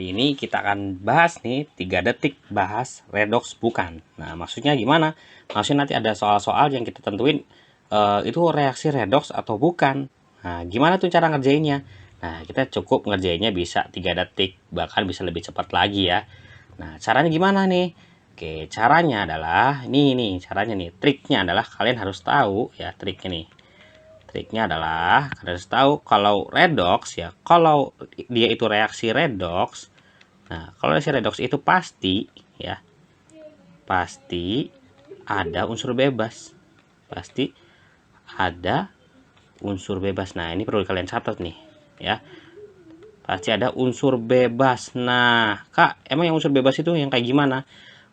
Kali ini kita akan bahas nih 3 detik bahas redox bukan. Nah, maksudnya gimana? Maksudnya nanti ada soal-soal yang kita tentuin itu reaksi redox atau bukan. Nah, gimana tuh cara ngerjainnya? Nah, kita cukup ngerjainnya bisa 3 detik, bahkan bisa lebih cepat lagi ya. Nah, caranya gimana nih? Oke, caranya adalah ini caranya nih. Triknya adalah kalian harus tahu ya triknya nih. Triknya adalah kalian harus tahu kalau redox ya, kalau dia itu reaksi redox. Nah, kalau reaksi redox itu pasti ya, pasti ada unsur bebas. Pasti ada unsur bebas. Nah, ini perlu kalian catat nih ya. Pasti ada unsur bebas. Nah, Kak, emang yang unsur bebas itu yang kayak gimana?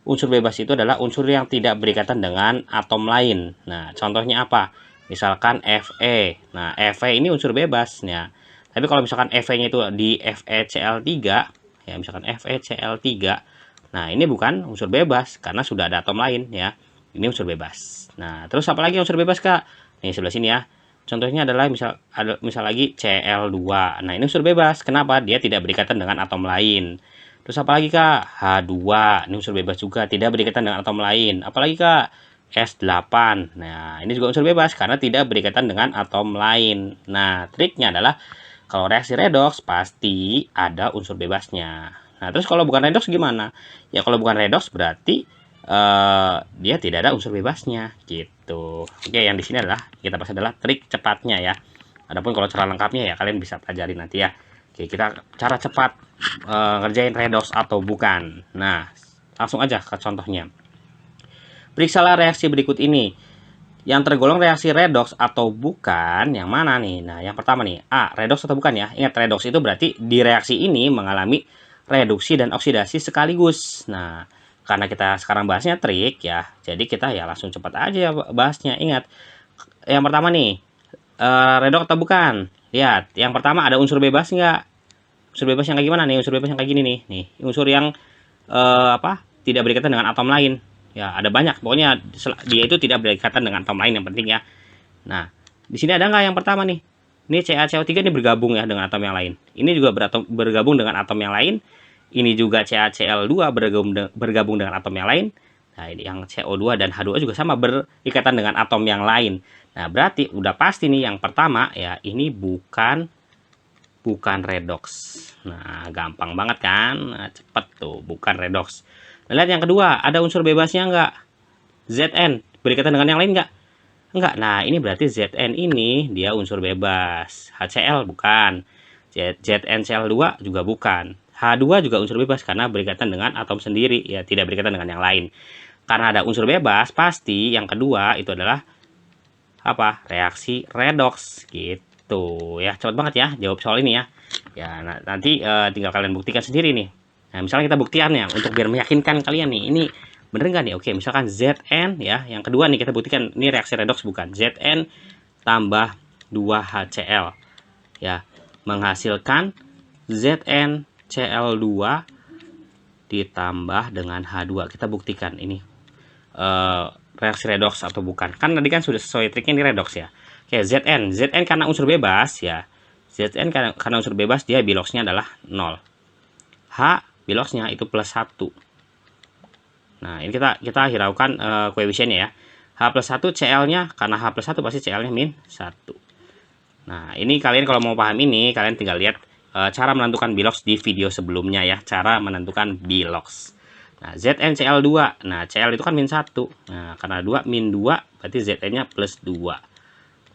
Unsur bebas itu adalah unsur yang tidak berikatan dengan atom lain. Nah, contohnya apa? Misalkan Fe. Nah, Fe ini unsur bebas ya. Tapi kalau misalkan Fe-nya itu di FeCl3, ya misalkan FeCl3. Nah, ini bukan unsur bebas karena sudah ada atom lain ya. Ini unsur bebas. Nah, terus apa lagi unsur bebas, Kak? Nih sebelah sini ya. Contohnya adalah misal lagi Cl2. Nah, ini unsur bebas. Kenapa? Dia tidak berikatan dengan atom lain. Terus apa lagi, Kak? H2. Ini unsur bebas juga, tidak berikatan dengan atom lain. Apalagi, Kak? S8. Nah, ini juga unsur bebas karena tidak berikatan dengan atom lain. Nah, triknya adalah kalau reaksi redox pasti ada unsur bebasnya. Nah, terus kalau bukan redox gimana? Ya kalau bukan redox berarti dia tidak ada unsur bebasnya gitu. Oke, yang di sini adalah kita bahas adalah trik cepatnya ya. Adapun kalau cara lengkapnya ya kalian bisa pelajari nanti ya. Oke, kita cara cepat ngerjain redox atau bukan. Nah, langsung aja ke contohnya. Periksalah reaksi berikut ini. Yang tergolong reaksi redox atau bukan, yang mana nih? Nah, yang pertama nih, A, redox atau bukan ya. Ingat, redox itu berarti di reaksi ini mengalami reduksi dan oksidasi sekaligus. Nah, karena kita sekarang bahasnya trik ya, jadi kita ya langsung cepat aja bahasnya. Ingat, yang pertama nih, redox atau bukan? Lihat, yang pertama ada unsur bebas nggak? Unsur bebas yang kayak gimana nih? Unsur bebas yang kayak gini nih. Nih, unsur yang tidak berikatan dengan atom lain. Ya, ada banyak. Pokoknya dia itu tidak berikatan dengan atom lain yang penting ya. Nah, di sini ada nggak yang pertama nih? Ini CaCO3 ini bergabung ya dengan atom yang lain. Ini juga bergabung dengan atom yang lain. Ini juga CaCl2 bergabung dengan atom yang lain. Nah, ini yang CO2 dan H2O juga sama berikatan dengan atom yang lain. Nah, berarti udah pasti nih yang pertama ya, ini bukan redox. Nah, gampang banget kan? Nah, cepet tuh, bukan redox. Nah, lihat yang kedua, ada unsur bebasnya nggak? Zn berikatan dengan yang lain nggak? Enggak. Nah, ini berarti Zn ini dia unsur bebas. HCl bukan. ZnCl2 juga bukan. H2 juga unsur bebas karena berikatan dengan atom sendiri, ya tidak berikatan dengan yang lain. Karena ada unsur bebas, pasti yang kedua itu adalah apa? Reaksi redox gitu. Ya, cepat banget ya jawab soal ini ya. Ya, nanti tinggal kalian buktikan sendiri nih. Nah, misalnya kita buktiannya untuk biar meyakinkan kalian nih, ini bener nggak nih? Oke, misalkan Zn ya, yang kedua nih kita buktikan ini reaksi redox bukan. Zn tambah 2HCl ya, menghasilkan ZnCl2 ditambah dengan H2. Kita buktikan ini reaksi redox atau bukan. Kan tadi kan sudah sesuai triknya ini redox ya. Oke, Zn karena unsur bebas ya. Zn karena unsur bebas dia biloxnya adalah 0. H biloxnya itu plus 1. Nah, ini kita hiraukan koefisiennya ya. H plus 1 Cl-nya, karena H plus 1 pasti Cl-nya min 1. Nah, ini kalian kalau mau paham ini, kalian tinggal lihat cara menentukan bilox di video sebelumnya ya. Cara menentukan bilox. Nah, ZnCl2. Nah, Cl itu kan min 1. Nah, karena 2 min 2, berarti Zn-nya plus 2.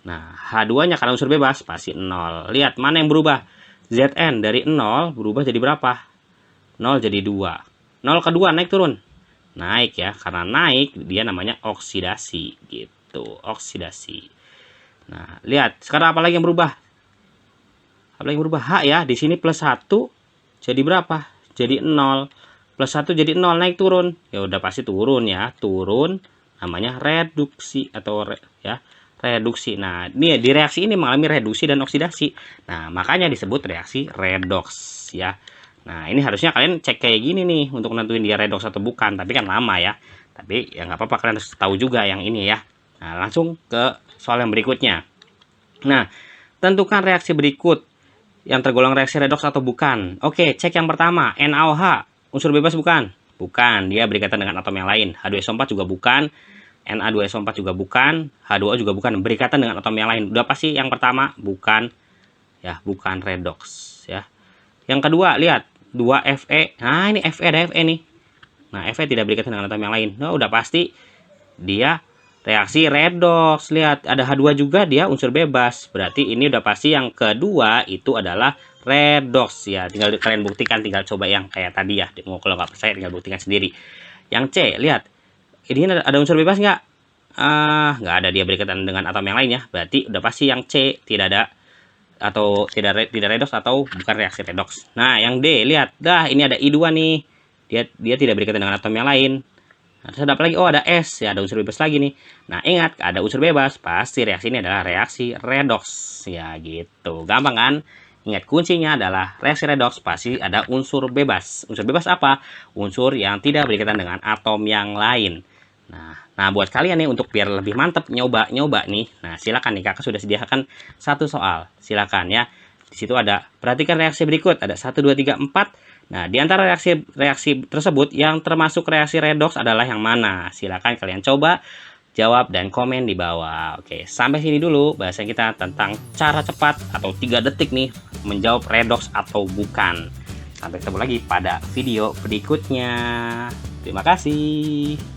Nah, H2-nya karena unsur bebas, pasti 0. Lihat, mana yang berubah? Zn dari 0 berubah jadi berapa? 0 jadi 2. 0 ke 2 naik turun? Naik ya, karena naik dia namanya oksidasi gitu, oksidasi. Nah, lihat, sekarang apa lagi yang berubah? Apa lagi yang berubah? H ya, di sini plus 1 jadi berapa? Jadi 0. Plus 1 jadi 0, naik turun. Ya udah pasti turun ya, turun namanya reduksi atau ya, reduksi. Nah, ini di reaksi ini mengalami reduksi dan oksidasi. Nah, makanya disebut reaksi redox ya. Nah, ini harusnya kalian cek kayak gini nih untuk nentuin dia redox atau bukan, tapi kan lama ya. Tapi ya nggak apa-apa, kalian harus tahu juga yang ini ya. Nah, langsung ke soal yang berikutnya. Nah, tentukan reaksi berikut yang tergolong reaksi redoks atau bukan? Oke, cek yang pertama, NaOH, unsur bebas bukan? Bukan, dia berikatan dengan atom yang lain. H2SO4 juga bukan, Na2SO4 juga bukan, H2O juga bukan, berikatan dengan atom yang lain. Udah pasti yang pertama bukan, ya, bukan redoks, ya. Yang kedua, lihat, 2Fe. Nah, ini Fe, ada Fe nih. Nah, Fe tidak berikatan dengan atom yang lain. Nah, udah pasti dia reaksi redoks. Lihat, ada H2 juga, dia unsur bebas. Berarti ini udah pasti yang kedua itu adalah redoks, ya. Tinggal kalian buktikan, tinggal coba yang kayak tadi ya. Mau kalau nggak percaya tinggal buktikan sendiri. Yang C, lihat. Ini ada unsur bebas nggak? Nggak ada, dia berikatan dengan atom yang lain ya. Berarti udah pasti yang C tidak ada atau tidak redoks atau bukan reaksi redoks. Nah, yang D, lihat. Dah, ini ada I2 nih. Dia tidak berikatan dengan atom yang lain. Nah, terus ada apa lagi? Oh, ada S. Ya, ada unsur bebas lagi nih. Nah, ingat, ada unsur bebas, pasti reaksi ini adalah reaksi redoks. Ya, gitu. Gampang kan? Ingat, kuncinya adalah reaksi redoks pasti ada unsur bebas. Unsur bebas apa? Unsur yang tidak berikatan dengan atom yang lain. Nah, buat kalian nih untuk biar lebih mantep nyoba nih. Nah, silakan nih, kakak sudah sediakan satu soal. Silakan ya. Di situ ada, perhatikan reaksi berikut, ada 1 2 3 4. Nah, di antara reaksi tersebut yang termasuk reaksi redoks adalah yang mana? Silakan kalian coba jawab dan komen di bawah. Oke, sampai sini dulu bahasan kita tentang cara cepat atau 3 detik nih menjawab redoks atau bukan. Sampai ketemu lagi pada video berikutnya. Terima kasih.